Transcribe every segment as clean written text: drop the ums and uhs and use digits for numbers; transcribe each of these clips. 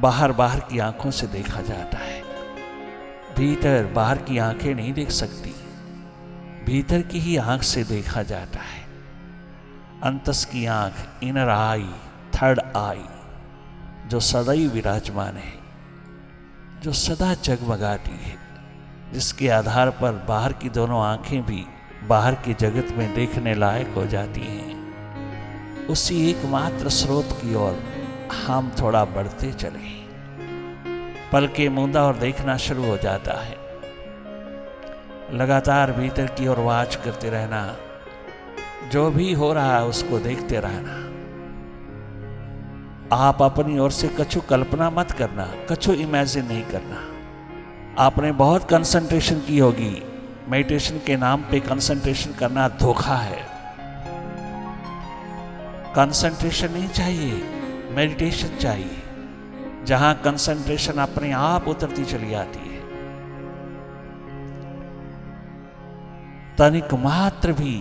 बाहर बाहर की आंखों से देखा जाता है। भीतर बाहर की आंखें नहीं देख सकती, भीतर की ही आंख से देखा जाता है। अंतस की आंख, इनर आई, थर्ड आई, जो सदैव विराजमान है, जो सदा जगमगाती है, जिसके आधार पर बाहर की दोनों आंखें भी बाहर के जगत में देखने लायक हो जाती हैं। उसी एकमात्र स्रोत की ओर हम थोड़ा बढ़ते चले। पलके मूंदा और देखना शुरू हो जाता है। लगातार भीतर की ओर वाच करते रहना, जो भी हो रहा है उसको देखते रहना। आप अपनी ओर से कछु कल्पना मत करना, कछु इमेजिन नहीं करना। आपने बहुत कंसंट्रेशन की होगी, मेडिटेशन के नाम पे कंसंट्रेशन करना धोखा है। कंसंट्रेशन नहीं चाहिए, मेडिटेशन चाहिए, जहां कंसंट्रेशन अपने आप उतरती चली आती है। तनिक मात्र भी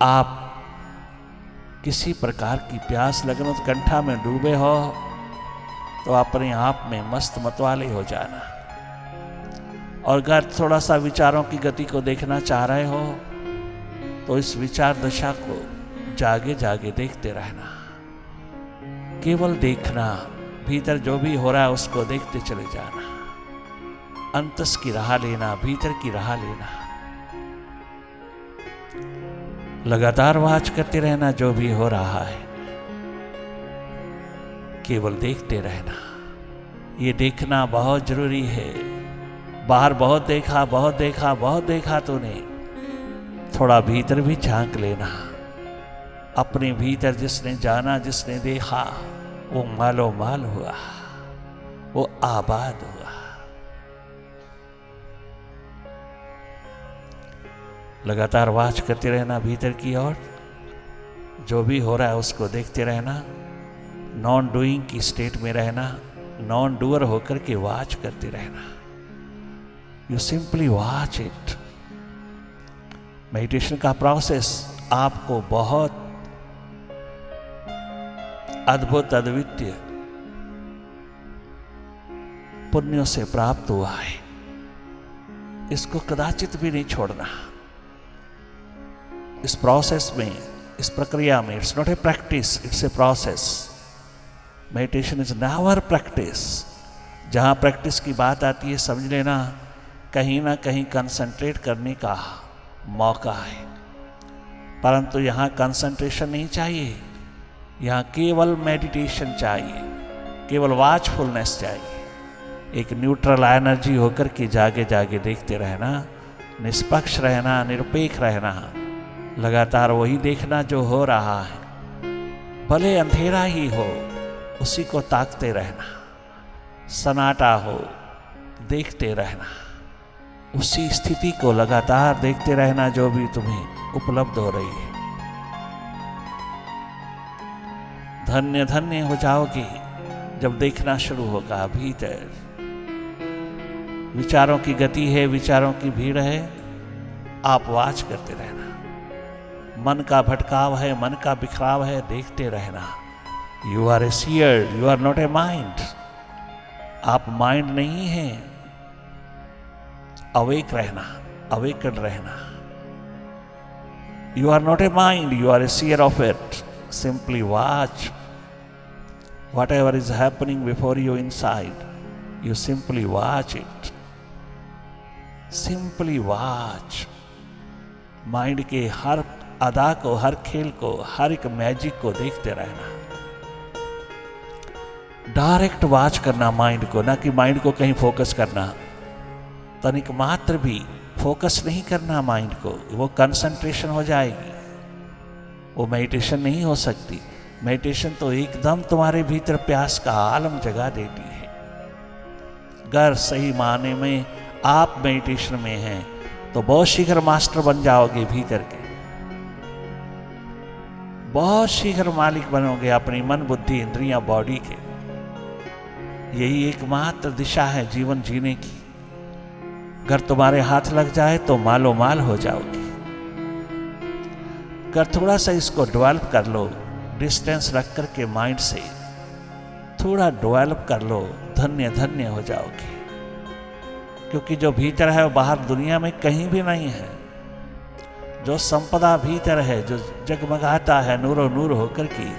आप किसी प्रकार की प्यास लगन उत्कंठा में डूबे हो तो अपने आप में मस्त मतवाले हो जाना। और अगर थोड़ा सा विचारों की गति को देखना चाह रहे हो तो इस विचार दशा को जागे जागे देखते रहना। केवल देखना, भीतर जो भी हो रहा है उसको देखते चले जाना। अंतस की राह लेना, भीतर की राह लेना। लगातार वाच करते रहना जो भी हो रहा है, केवल देखते रहना। ये देखना बहुत जरूरी है। बाहर बहुत देखा, बहुत देखा, बहुत देखा तूने, थोड़ा भीतर भी झांक लेना। अपने भीतर जिसने जाना, जिसने देखा, वो मालो माल हुआ, वो आबाद हुआ। लगातार वाच करते रहना भीतर की ओर, जो भी हो रहा है उसको देखते रहना। नॉन डूइंग की स्टेट में रहना, नॉन डूअर होकर के वाच करते रहना। You simply watch it. Meditation का प्रोसेस आपको बहुत अद्भुत, अद्वितीय पुण्यों से प्राप्त हुआ है। इसको कदाचित भी नहीं छोड़ना। इस प्रोसेस में, इस प्रक्रिया में, it's not a practice, it's a process. Meditation is never practice. जहां प्रैक्टिस की बात आती है, समझ लेना कहीं ना कहीं कंसंट्रेट करने का मौका है। परंतु यहां कंसंट्रेशन नहीं चाहिए, यहां केवल मेडिटेशन चाहिए, केवल वाचफुलनेस चाहिए। एक न्यूट्रल एनर्जी होकर के जागे जागे देखते रहना, निष्पक्ष रहना, निरपेक्ष रहना। लगातार वही देखना जो हो रहा है, भले अंधेरा ही हो, उसी को ताकते रहना। सन्नाटा हो, देखते रहना। उसी स्थिति को लगातार देखते रहना जो भी तुम्हें उपलब्ध हो रही है। धन्य धन्य हो जाओगे जब देखना शुरू होगा भीतर। विचारों की गति है, विचारों की भीड़ है, आप वाच करते रहना। मन का भटकाव है, मन का बिखराव है, देखते रहना। You are a seer, you are not a mind. आप माइंड नहीं हैं। अवेक रहना, अवेकन रहना। You are not a mind, you are a seer of it. Simply watch whatever is happening before you inside. You simply watch it. Simply watch. Mind के हर अदा को, हर खेल को, हर एक मैजिक को देखते रहना। डायरेक्ट वॉच करना माइंड को, ना कि माइंड को कहीं फोकस करना। तनिक मात्र भी फोकस नहीं करना माइंड को, वो कंसंट्रेशन हो जाएगी, वो मेडिटेशन नहीं हो सकती। मेडिटेशन तो एकदम तुम्हारे भीतर प्यास का आलम जगा देती है। अगर सही माने में आप मेडिटेशन में हैं तो बहुत शीघ्र मास्टर बन जाओगे भीतर के, बहुत शीघ्र मालिक बनोगे अपनी मन, बुद्धि, इंद्रियां, बॉडी के। यही एकमात्र दिशा है जीवन जीने की। अगर तुम्हारे हाथ लग जाए तो मालो माल हो जाओगे। अगर थोड़ा सा इसको डेवलप कर लो, डिस्टेंस रख करके माइंड से थोड़ा डेवलप कर लो, धन्य धन्य हो जाओगे। क्योंकि जो भीतर है वो बाहर दुनिया में कहीं भी नहीं है। जो संपदा भीतर है, जो जगमगाता है नूरो नूर होकर की,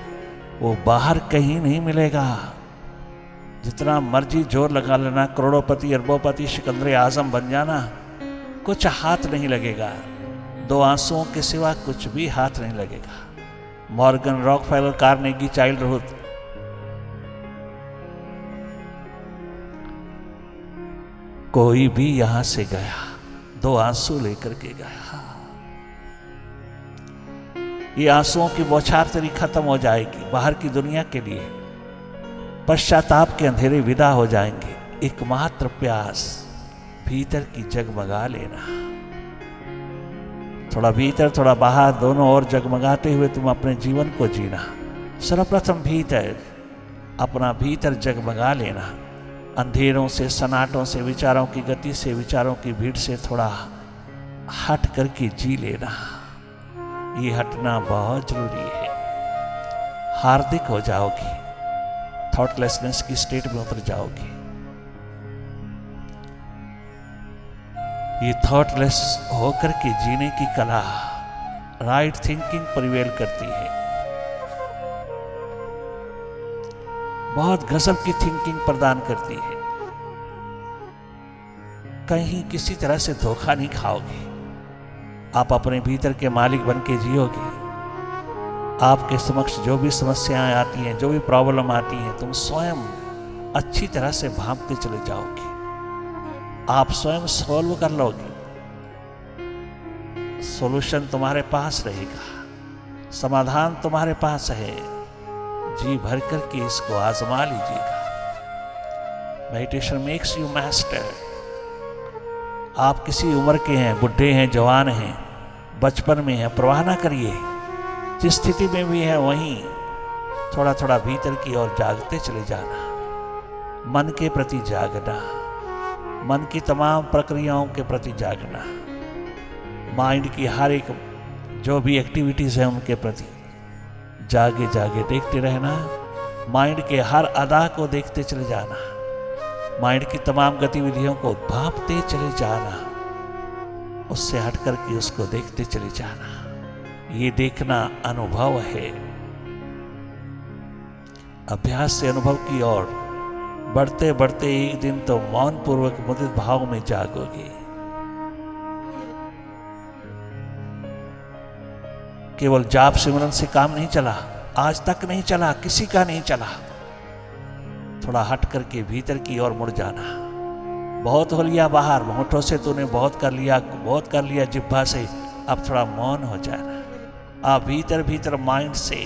वो बाहर कहीं नहीं मिलेगा। जितना मर्जी जोर लगा लेना, करोड़ोंपति अरबोंपति सिकंदर आजम बन जाना, कुछ हाथ नहीं लगेगा। दो आंसुओं के सिवा कुछ भी हाथ नहीं लगेगा। मॉर्गन, रॉकफेलर, कार्नेगी, चाइल्डहुड, कोई भी यहां से गया दो आंसू लेकर के गया। ये आंसुओं की बौछार तेरी खत्म हो जाएगी। बाहर की दुनिया के लिए पश्चाताप के अंधेरे विदा हो जाएंगे। एकमात्र प्यास भीतर की जगमगा लेना। थोड़ा भीतर थोड़ा बाहर, दोनों ओर जगमगाते हुए तुम अपने जीवन को जीना। सर्वप्रथम भीतर, अपना भीतर जगमगा लेना। अंधेरों से, सन्नाटों से, विचारों की गति से, विचारों की भीड़ से थोड़ा हट करके जी लेना। ये हटना बहुत जरूरी है। हार्दिक हो जाओगी, थॉटलेसनेस की स्टेट में उतर जाओगी। ये थॉटलेस होकर के जीने की कला राइट थिंकिंग प्रिवेल करती है। बहुत गजब की थिंकिंग प्रदान करती है। कहीं किसी तरह से धोखा नहीं खाओगे। आप अपने भीतर के मालिक बन के जियोगे। आपके समक्ष जो भी समस्याएं आती हैं, जो भी प्रॉब्लम आती हैं, तुम स्वयं अच्छी तरह से भांपते चले जाओगे। आप स्वयं सॉल्व कर लोगे। सॉल्यूशन तुम्हारे पास रहेगा, समाधान तुम्हारे पास है। जी भर करके इसको आजमा लीजिएगा। Meditation makes you master. आप किसी उम्र के हैं, बुढ़े हैं, जवान हैं, बचपन में हैं, परवाह ना करिए। जिस स्थिति में भी है वहीं थोड़ा थोड़ा भीतर की ओर जागते चले जाना। मन के प्रति जागना, मन की तमाम प्रक्रियाओं के प्रति जागना, माइंड की हर एक जो भी एक्टिविटीज़ हैं उनके प्रति जागे जागे देखते रहना। माइंड के हर अदा को देखते चले जाना। माइंड की तमाम गतिविधियों को भांपते चले जाना। उससे हट करके उसको देखते चले जाना। ये देखना अनुभव है। अभ्यास से अनुभव की ओर बढ़ते बढ़ते एक दिन तो मौन पूर्वक मुदित भाव में जागोगे। केवल जाप सिमरन से काम नहीं चला, आज तक नहीं चला, किसी का नहीं चला। थोड़ा हट करके भीतर की ओर मुड़ जाना। बहुत हो लिया बाहर, होठों से तूने बहुत कर लिया जिह्वा से, अब थोड़ा मौन हो जाना। आप भीतर भीतर माइंड से,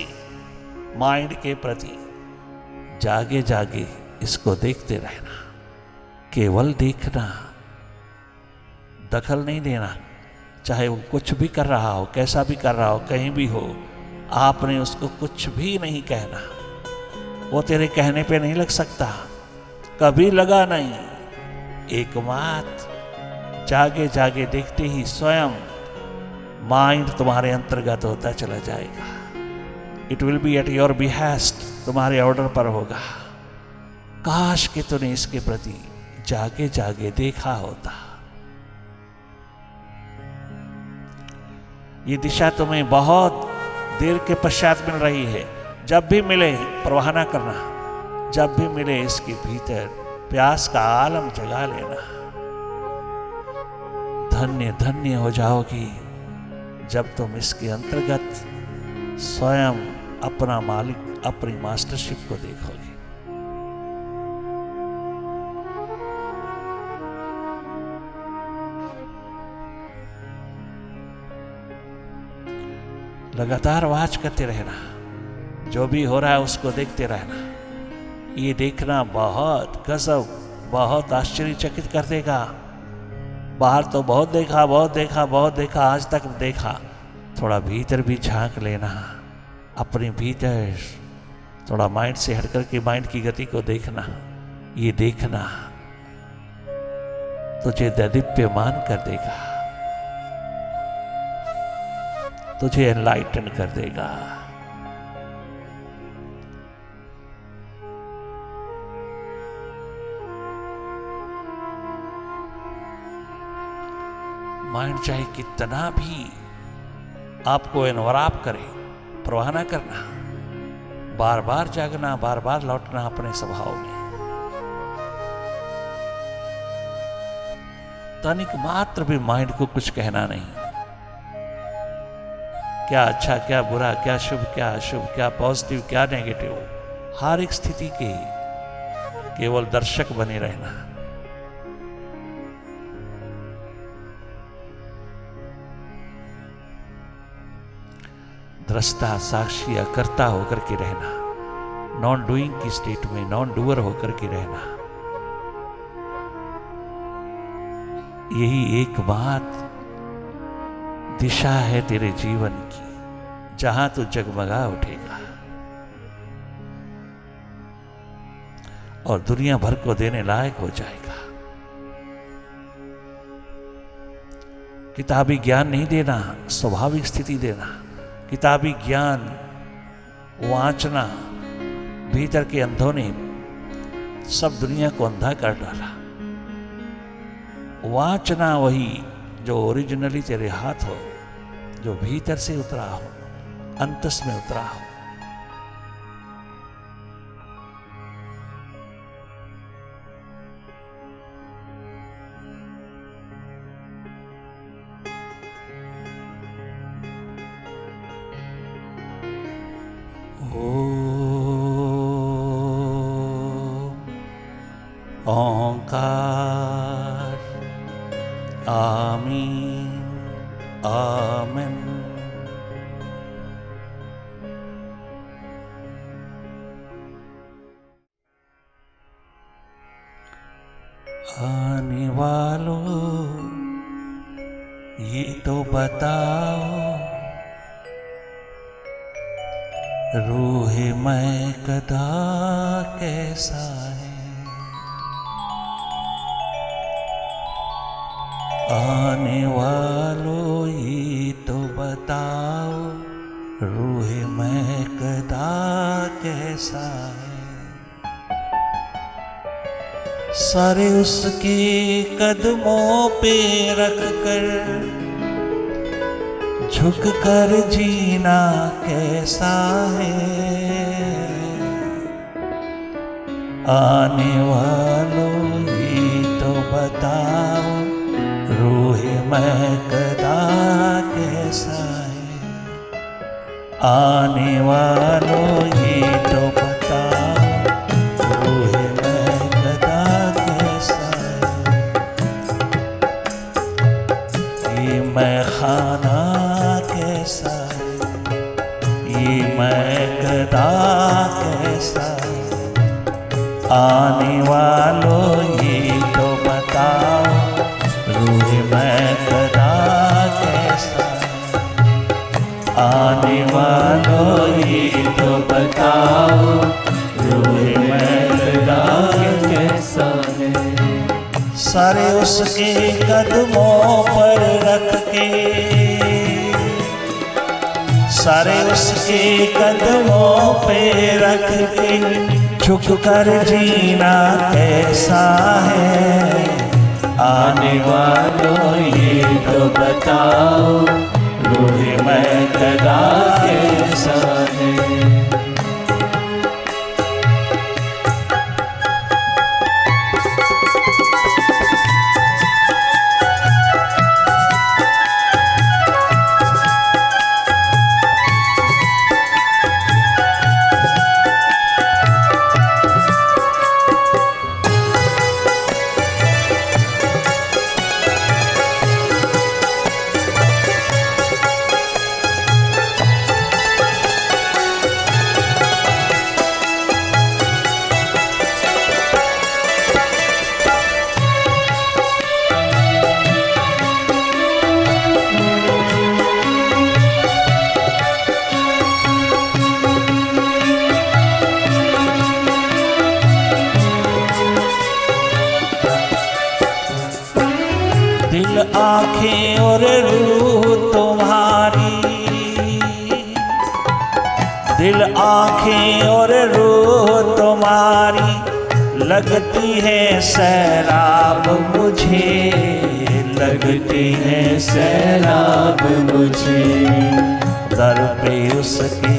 माइंड के प्रति जागे जागे इसको देखते रहना। केवल देखना, दखल नहीं देना। चाहे वो कुछ भी कर रहा हो, कैसा भी कर रहा हो, कहीं भी हो, आपने उसको कुछ भी नहीं कहना। वो तेरे कहने पे नहीं लग सकता, कभी लगा नहीं। एकमात्र जागे जागे देखते ही स्वयं माइंड तुम्हारे अंतर्गत होता चला जाएगा। It will be at your behest, तुम्हारे ऑर्डर पर होगा। काश कि तूने इसके प्रति जागे जागे देखा होता। ये दिशा तुम्हें बहुत देर के पश्चात मिल रही है। जब भी मिले परवाह ना करना। जब भी मिले इसके भीतर प्यास का आलम जगा लेना। धन्य धन्य हो जाओगी जब तुम इसके अंतर्गत स्वयं अपना मालिक, अपनी मास्टरशिप को देखोगे। लगातार वाच करते रहना। जो भी हो रहा है उसको देखते रहना। ये देखना बहुत गजब, बहुत आश्चर्यचकित कर देगा। बाहर तो बहुत देखा, बहुत देखा, बहुत देखा, आज तक देखा। थोड़ा भीतर भी झांक लेना। अपने भीतर थोड़ा माइंड से हट करके माइंड की गति को देखना। ये देखना तुझे दैदीप्यमान कर देगा, तुझे एनलाइटन कर देगा। माइंड चाहे कितना भी आपको एनवराप करे, परवाह ना करना, बार बार जागना, बार बार लौटना अपने स्वभाव में। तनिक मात्र भी माइंड को कुछ कहना नहीं, क्या अच्छा क्या बुरा, क्या शुभ क्या अशुभ, क्या पॉजिटिव क्या नेगेटिव, हर एक स्थिति के केवल दर्शक बने रहना। दृष्टा साक्षी या कर्ता होकर के रहना, नॉन डूइंग की स्टेट में नॉन डूअर होकर के रहना। यही एक बात दिशा है तेरे जीवन की, जहां तू जगमगा उठेगा और दुनिया भर को देने लायक हो जाएगा। किताबी ज्ञान नहीं देना, स्वाभाविक स्थिति देना। किताबी ज्ञान वांचना, भीतर के अंधों ने सब दुनिया को अंधा कर डाला। वांचना वही जो ओरिजिनली तेरे हाथ हो, जो भीतर से उतरा हो, अंतस में उतरा हो। ओंकार आमीन आमेन। आने वालों ये तो बताओ, रूह मैं कदा कैसा है। आने वालों ये तो बताओ, रूह मैं कदा कैसा है। सारे उसके कदमों पे रख कर झुक कर जीना कैसा है। आने वालों ये तो बताओ, रूह मैं कदा कैसा है। आने वालों ये तो बताओ, रूह मैं कदा कैसा है। ये मैं खाना कैसा है, ये मैं कदा कैसा है। आने वालों ये तो बताओ, रूह मैं कदा कैसा है। आने वालों ये तो बताओ, रूह मैं कदा कैसा है। सारे उसके कदमों पर रख के, सारे उसके कदमों पे रख के झुक कर जीना कैसा है। आने वालों ये तो बताओ, रूह मैं कदा कैसा है। दिल आँखें और रूह तुम्हारी, दिल आँखें और रूह तुम्हारी लगती है सैराब मुझे, लगती है सैराब मुझे, दर पे उसके,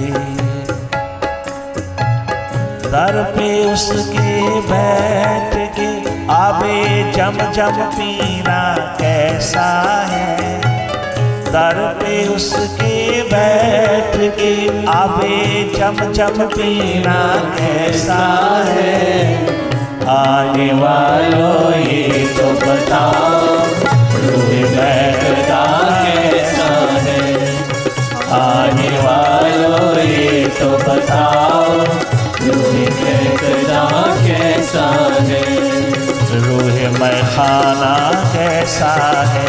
दर पे उसके बैठ के आबे जम जम पीना कैसा है, दर पे उसके बैठ के आबे जम जम पीना कैसा है। आने वालों ये तो बताओ रूह महकता कैसा है, आने वालों ये तो बताओ रूह महकता कैसा है, रूह महखाना कैसा है,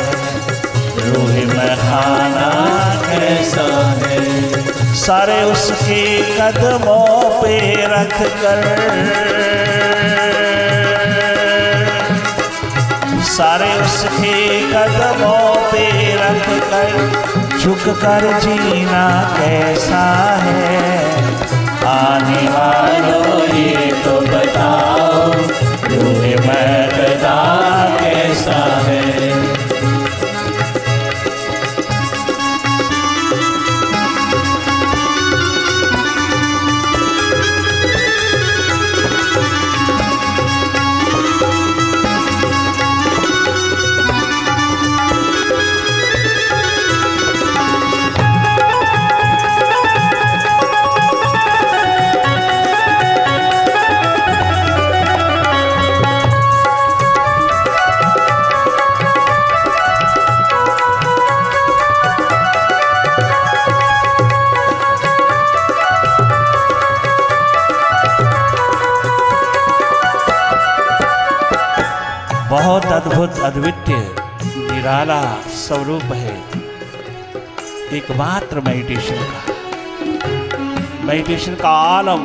रूह महखाना कैसा है। सारे उसके कदमों पे रख कर, सारे उसके कदमों पे रख कर झुक कर जीना कैसा है। आने वालों ये तो बताओ रूह महकता कैसा है। बहुत अद्भुत अद्वितीय निराला स्वरूप है एकमात्र मेडिटेशन का आलम,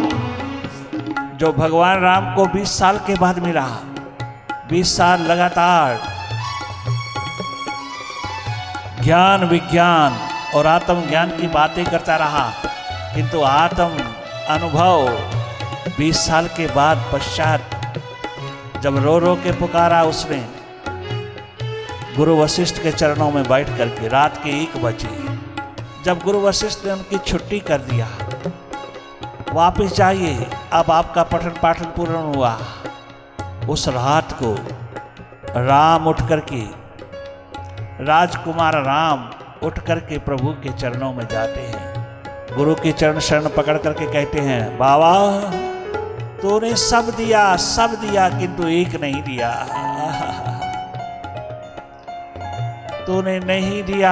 जो भगवान राम को 20 साल के बाद मिला। 20 साल लगातार ज्ञान विज्ञान और आत्म ज्ञान की बातें करता रहा, किंतु आत्म अनुभव 20 साल के बाद पश्चात जब रो रो के पुकारा उसने गुरु वशिष्ठ के चरणों में बैठ करके रात के 1 बजे, जब गुरु वशिष्ठ ने उनकी छुट्टी कर दिया, वापस जाइए अब आपका पठन पाठन पूर्ण हुआ। उस रात को राम उठ करके, राजकुमार राम उठ करके प्रभु के चरणों में जाते हैं, गुरु के चरण शरण पकड़ करके कहते हैं, बाबा तूने सब दिया किंतु एक नहीं दिया, तूने नहीं दिया,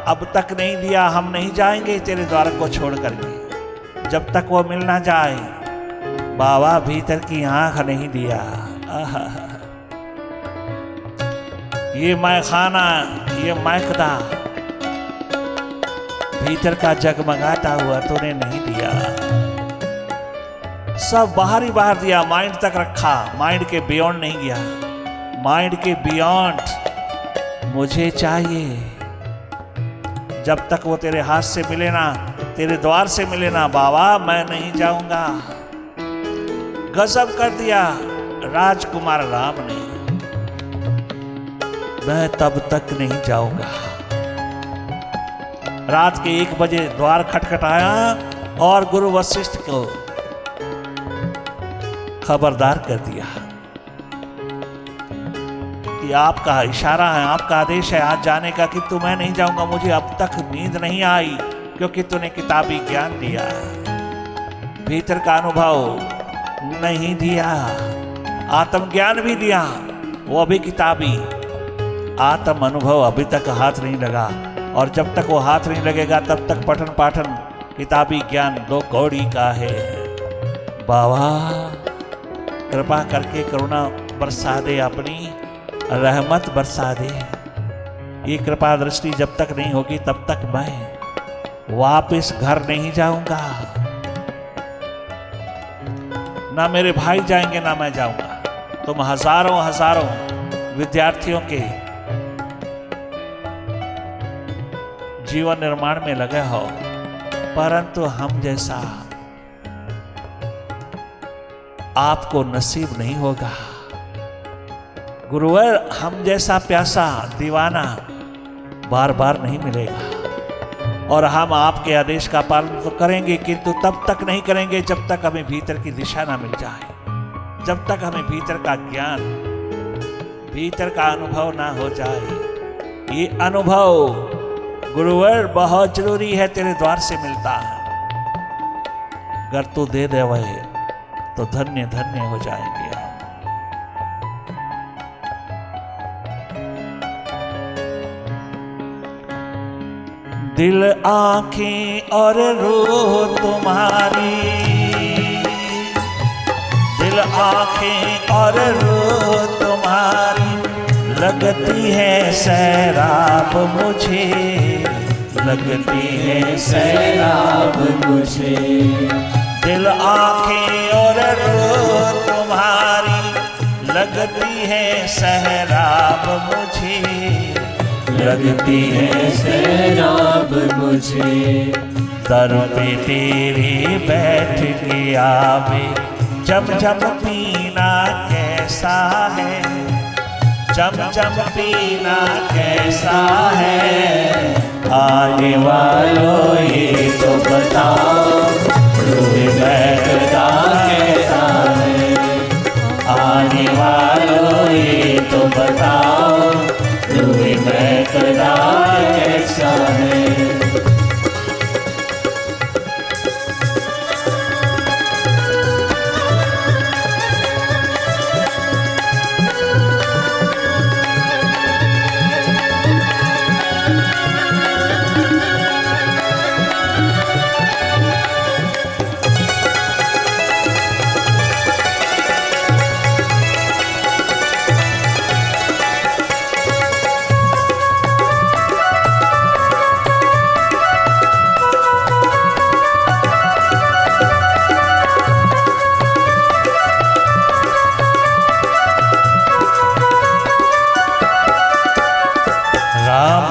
अब तक नहीं दिया, हम नहीं जाएंगे तेरे द्वार को छोड़ करके जब तक वो मिल ना जाए। बाबा भीतर की आंख नहीं दिया, ये मैखाना, ये मैकदा भीतर का जगमगाता हुआ तूने नहीं दिया, सब बाहर ही बाहर दिया, माइंड तक रखा, माइंड के बियॉन्ड नहीं गया। माइंड के बियॉन्ड मुझे चाहिए, जब तक वो तेरे हाथ से मिले ना, तेरे द्वार से मिले ना बाबा मैं नहीं जाऊंगा। गजब कर दिया राजकुमार राम ने, मैं तब तक नहीं जाऊंगा। रात के 1 बजे द्वार खटखटाया और गुरु वशिष्ठ को खबरदार कर दिया कि आपका इशारा है, आपका आदेश है आज जाने का, किंतु मैं नहीं जाऊंगा, मुझे अब तक नींद नहीं आई क्योंकि तूने किताबी ज्ञान दिया, भीतर का अनुभव नहीं दिया, आत्मज्ञान भी दिया, वो अभी किताबी, आत्म अनुभव अभी तक हाथ नहीं लगा, और जब तक वो हाथ नहीं लगेगा तब तक पठन पाठन किताबी ज्ञान 2 कौड़ी का है। बाबा कृपा करके करुणा बरसा दे, अपनी रहमत बरसा दे। ये कृपा दृष्टि जब तक नहीं होगी तब तक मैं वापस घर नहीं जाऊंगा, ना मेरे भाई जाएंगे ना मैं जाऊंगा। तुम हजारों हजारों विद्यार्थियों के जीवन निर्माण में लगे हो, परंतु हम जैसा आपको नसीब नहीं होगा। गुरुवर, हम जैसा प्यासा दीवाना बार बार नहीं मिलेगा, और हम आपके आदेश का पालन तो करेंगे, किंतु तब तक नहीं करेंगे जब तक हमें भीतर की दिशा ना मिल जाए, जब तक हमें भीतर का ज्ञान, भीतर का अनुभव ना हो जाए। ये अनुभव गुरुवर बहुत जरूरी है, तेरे द्वार से मिलता है। अगर तू दे दे वह तो धन्य धन्य हो जाएंगे। दिल, आंखें और रूह तुम्हारी, दिल, आंखें और रूह तुम्हारी, लगती है सैराब मुझे, लगती है सैराब मुझे। दिल, आंखें और रूह तुम्हारी, लगती है सैराब मुझे, लगती है सैराब मुझे। दर पे तेरे बैठ के आवे, जब जब पीना कैसा है, जब जब पीना कैसा है। आने वालों ये तो बताओ, रूह बैठता कैसा है। आने वालों ये तो बताओ, रूह बैठता कैसा है।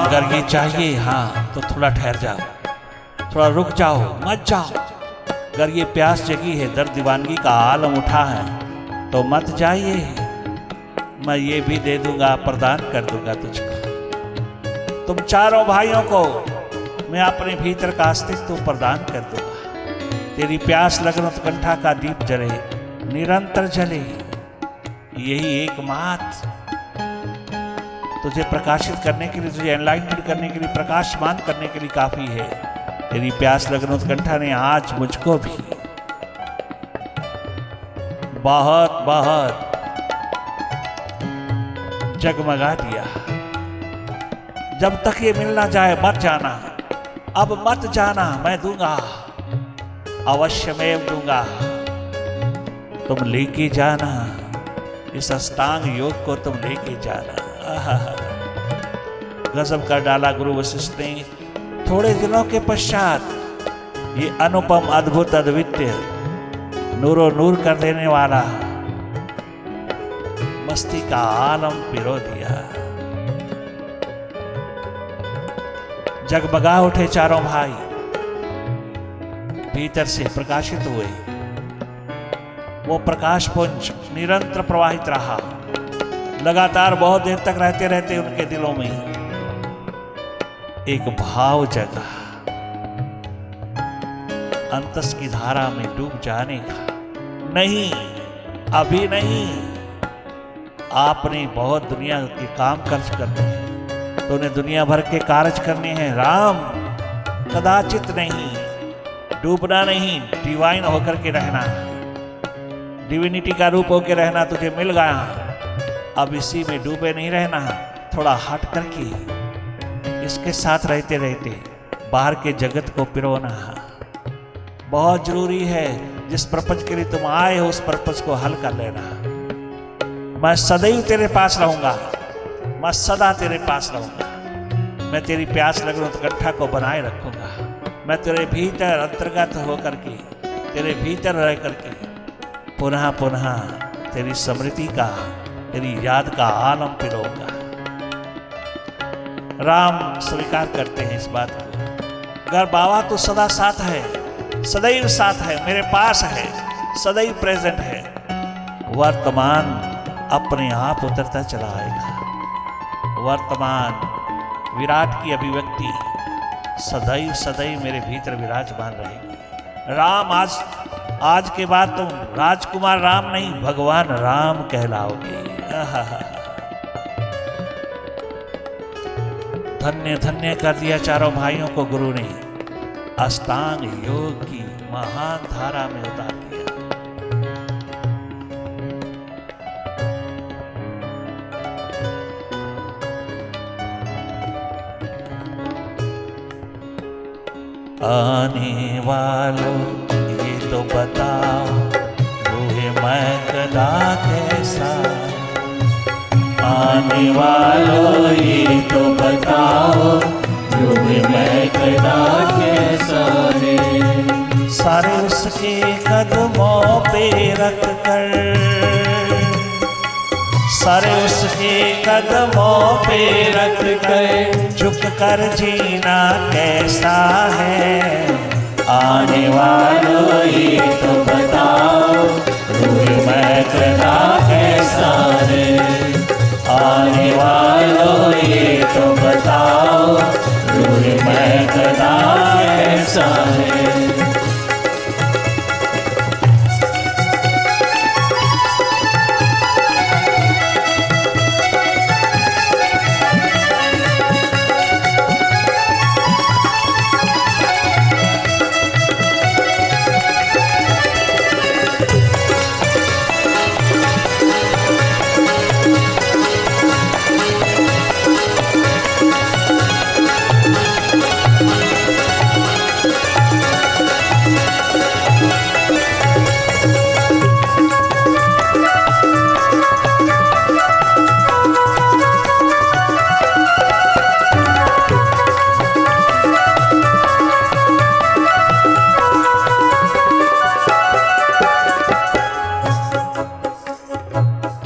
अगर ये चाहिए हाँ तो थोड़ा ठहर जाओ, थोड़ा रुक जाओ, मत जाओ। अगर ये प्यास जगी है, दर्द दीवानगी का आलम उठा है तो मत जाइए। मैं ये भी दे दूंगा, प्रदान कर दूंगा तुझको। तुम चारों भाइयों को मैं अपने भीतर का अस्तित्व प्रदान कर दूंगा। तेरी प्यास लगन उत्कंठा का दीप जले, निरंतर जले। यही एकमात्र तुझे प्रकाशित करने के लिए, तुझे एनलाइटमेंट करने के लिए, प्रकाशमान करने के लिए काफी है। तेरी प्यास लगन उत्कंठा ने आज मुझको भी बहुत बहुत जगमगा दिया। जब तक ये मिल ना जाए मत जाना, अब मत जाना, मैं दूंगा, अवश्यमेव दूंगा। तुम लेके जाना, इस अष्टांग योग को तुम लेके जाना। गजब कर डाला गुरु वशिष्ठ ने। थोड़े दिनों के पश्चात ये अनुपम अद्भुत अद्वितीय नूरो नूर कर देने वाला मस्ती का आलम पिरो दिया। जगमगा उठे चारों भाई, भीतर से प्रकाशित हुए। वो प्रकाश पुंज निरंतर प्रवाहित रहा, लगातार बहुत देर तक रहते रहते उनके दिलों में एक भाव जगा, अंतस की धारा में डूब जाने का। नहीं, अभी नहीं, आपने बहुत दुनिया के काम खर्च करने हैं, तो उन्हें दुनिया भर के कार्य करने हैं। राम, कदाचित नहीं, डूबना नहीं, डिवाइन होकर के रहना, डिविनिटी का रूप होकर रहना तुझे मिल गया। अब इसी में डूबे नहीं रहना, थोड़ा हट करके इसके साथ रहते रहते बाहर के जगत को पिरोना बहुत जरूरी है। जिस पर्पज के लिए तुम आए हो उस पर्पज को हल कर लेना। मैं सदैव तेरे पास रहूंगा, मैं सदा तेरे पास रहूंगा। मैं तेरी प्यास लगन उत्कंठा को बनाए रखूंगा। मैं तेरे भीतर अंतर्गत होकर के, तेरे भीतर रह करके पुनः पुनः तेरी स्मृति का, तेरी याद का आलम पिरोगा। राम स्वीकार करते हैं इस बात को। अगर बाबा तो सदा साथ है, सदैव साथ है, मेरे पास है, सदैव प्रेजेंट है, वर्तमान अपने आप उतरता चला आएगा। वर्तमान विराट की अभिव्यक्ति सदैव सदैव मेरे भीतर विराजमान रहेगी। राम आज के बाद तुम राजकुमार राम नहीं, भगवान राम कहलाओगे। धन्य धन्य कर दिया चारों भाइयों को गुरु ने, अष्टांग योग की महान धारा में उतार दिया। आने वालों ये तो बताओ, रूहे मैं कदा कैसा। आने वालों ये तो बताओ, रूहे मैं कदा कैसा है। सारे उसके कदमों पे रख कर, सारे उसके कदमों पे रख कर, झुक कर जीना कैसा है। आने वालों ये तो बताओ, रूहे मैं कदा कैसा है। आने वालों ये तो बताओ, रूहे मैं कदा कैसा है।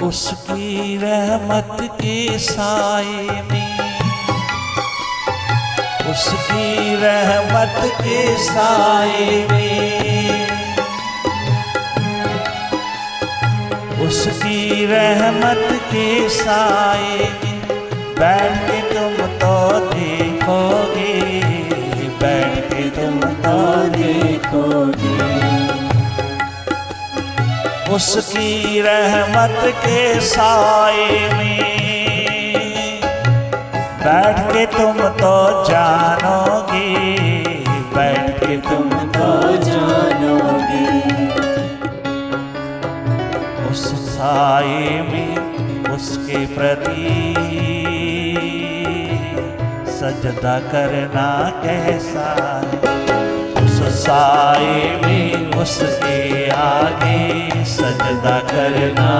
उसकी रहमत के साए में, उसकी रहमत के साए में, उसकी रहमत के साए में बैठ के तुम तो देखोगे, बैठ के तुम तो देखोगे। उसकी रहमत के साए में बैठ के तुम तो जानोगे, बैठ के तुम तो जानोगे। उस साए में उसके प्रति सजदा करना कैसा है। उस साए में उसके आगे सजदा करना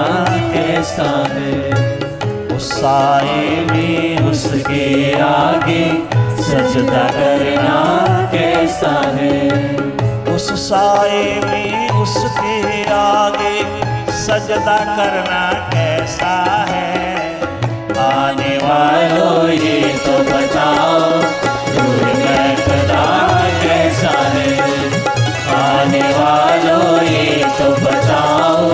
कैसा है। उस साए में उसके आगे सजदा करना कैसा है। उस साए में उसके आगे सजदा करना कैसा है। आने वालों ये तो बताओ, रूहे मैं कदा कैसा है। आने वालों ये तो बताओ,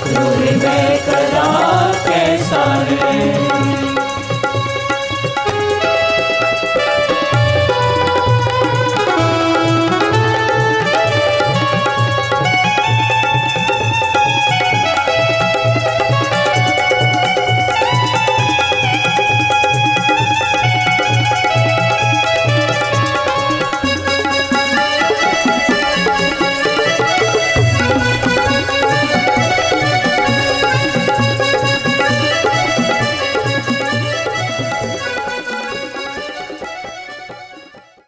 रूहे मैं कदा कैसा है।